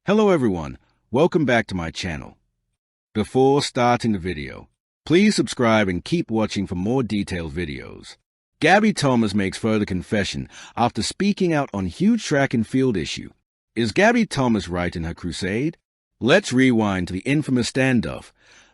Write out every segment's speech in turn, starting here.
Hello everyone, welcome back to my channel. Before starting the video, please subscribe and keep watching for more detailed videos. Gabby Thomas makes further confession after speaking out on huge track and field issue. Is Gabby Thomas right in her crusade? Let's rewind to the infamous standoff.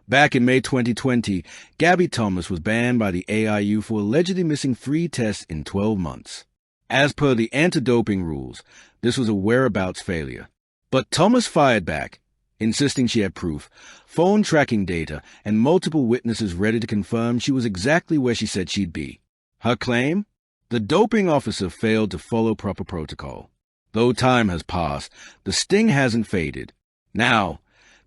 Back in May 2020, Gabby Thomas was banned by the AIU for allegedly missing 3 tests in 12 months. As per the anti-doping rules, this was a whereabouts failure. But Thomas fired back, insisting she had proof, phone tracking data, and multiple witnesses ready to confirm she was exactly where she said she'd be. Her claim? The doping officer failed to follow proper protocol. Though time has passed, the sting hasn't faded. Now,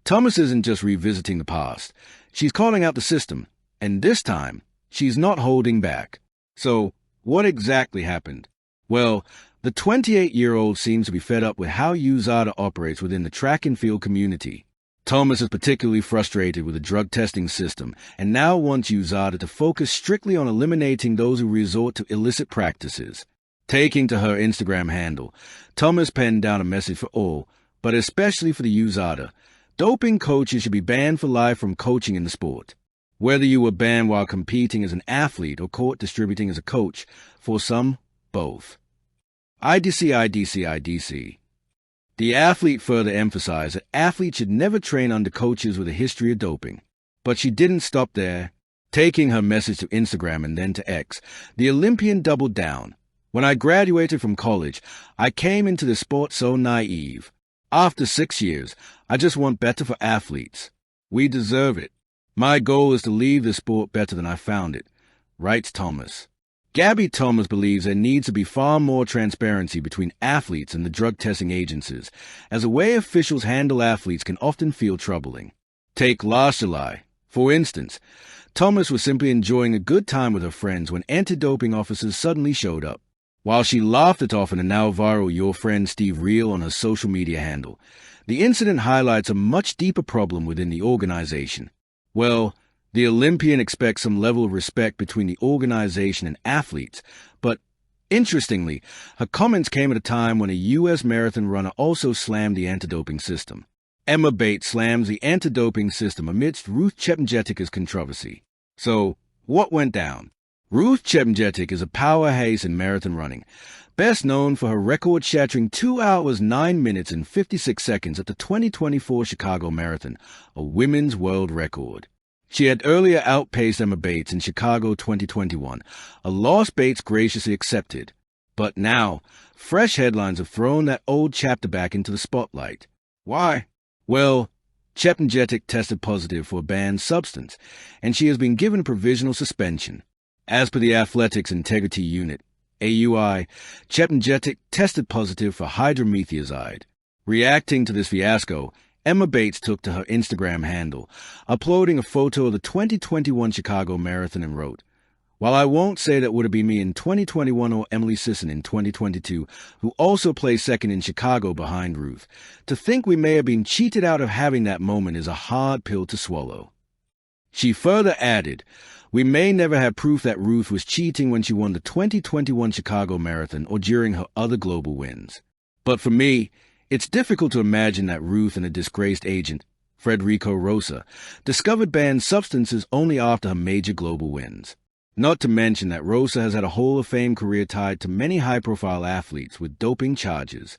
Thomas isn't just revisiting the past. She's calling out the system, and this time, she's not holding back. So, what exactly happened? Well, the 28-year-old seems to be fed up with how USADA operates within the track and field community. Thomas is particularly frustrated with the drug testing system and now wants USADA to focus strictly on eliminating those who resort to illicit practices. Taking to her Instagram handle, Thomas penned down a message for all, but especially for the USADA. Doping coaches should be banned for life from coaching in the sport. Whether you were banned while competing as an athlete or caught distributing as a coach, for some, both. IDC. The athlete further emphasized that athletes should never train under coaches with a history of doping. But she didn't stop there. Taking her message to Instagram and then to X, the Olympian doubled down. When I graduated from college, I came into the sport so naive. After 6 years, I just want better for athletes. We deserve it. My goal is to leave the sport better than I found it, writes Thomas. Gabby Thomas believes there needs to be far more transparency between athletes and the drug testing agencies, as the way officials handle athletes can often feel troubling. Take last July, for instance. Thomas was simply enjoying a good time with her friends when anti-doping officers suddenly showed up. While she laughed it off in a now viral Your Friend Steve reel on her social media handle, the incident highlights a much deeper problem within the organization. Well, the Olympian expects some level of respect between the organization and athletes, but interestingly, her comments came at a time when a U.S. marathon runner also slammed the anti-doping system. Emma Bates slams the anti-doping system amidst Ruth Chepngetika's controversy. So, what went down? Ruth Chepngetik is a powerhouse in marathon running, best known for her record-shattering 2 hours 9 minutes and 56 seconds at the 2024 Chicago Marathon, a women's world record. She had earlier outpaced Emma Bates in Chicago 2021, a loss Bates graciously accepted. But now, fresh headlines have thrown that old chapter back into the spotlight. Why? Well, Chepngetik tested positive for a banned substance, and she has been given a provisional suspension. As per the Athletics Integrity Unit, AUI, Chepngetik tested positive for hydromethiazide. Reacting to this fiasco, Emma Bates took to her Instagram handle, uploading a photo of the 2021 Chicago Marathon and wrote, "While I won't say that would have been me in 2021 or Emily Sisson in 2022, who also placed second in Chicago behind Ruth, to think we may have been cheated out of having that moment is a hard pill to swallow." She further added, "We may never have proof that Ruth was cheating when she won the 2021 Chicago Marathon or during her other global wins. But for me, it's difficult to imagine that Ruth and a disgraced agent, Federico Rosa, discovered banned substances only after her major global wins. Not to mention that Rosa has had a Hall of Fame career tied to many high-profile athletes with doping charges."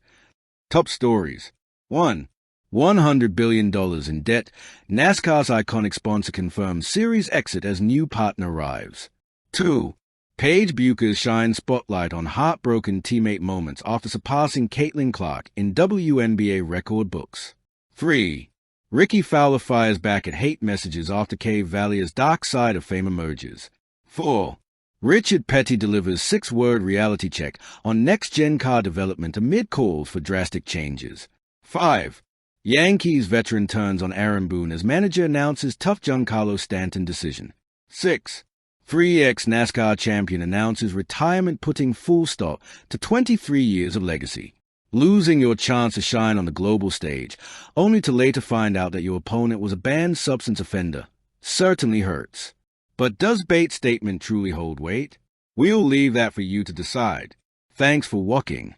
Top stories. 1. $100 billion in debt. NASCAR's iconic sponsor confirms series exit as new partner arrives. 2. Paige Buecher's shines spotlight on heartbroken teammate moments after surpassing Caitlin Clark in WNBA record books. 3. Ricky Fowler fires back at hate messages after Cave Valley's dark side of fame emerges. 4. Richard Petty delivers 6-word reality check on next-gen car development amid calls for drastic changes. 5. Yankees veteran turns on Aaron Boone as manager announces tough Giancarlo Stanton decision. 6. 3X NASCAR champion announces retirement, putting full stop to 23 years of legacy. Losing your chance to shine on the global stage, only to later find out that your opponent was a banned substance offender, certainly hurts. But does Bates' statement truly hold weight? We'll leave that for you to decide. Thanks for watching.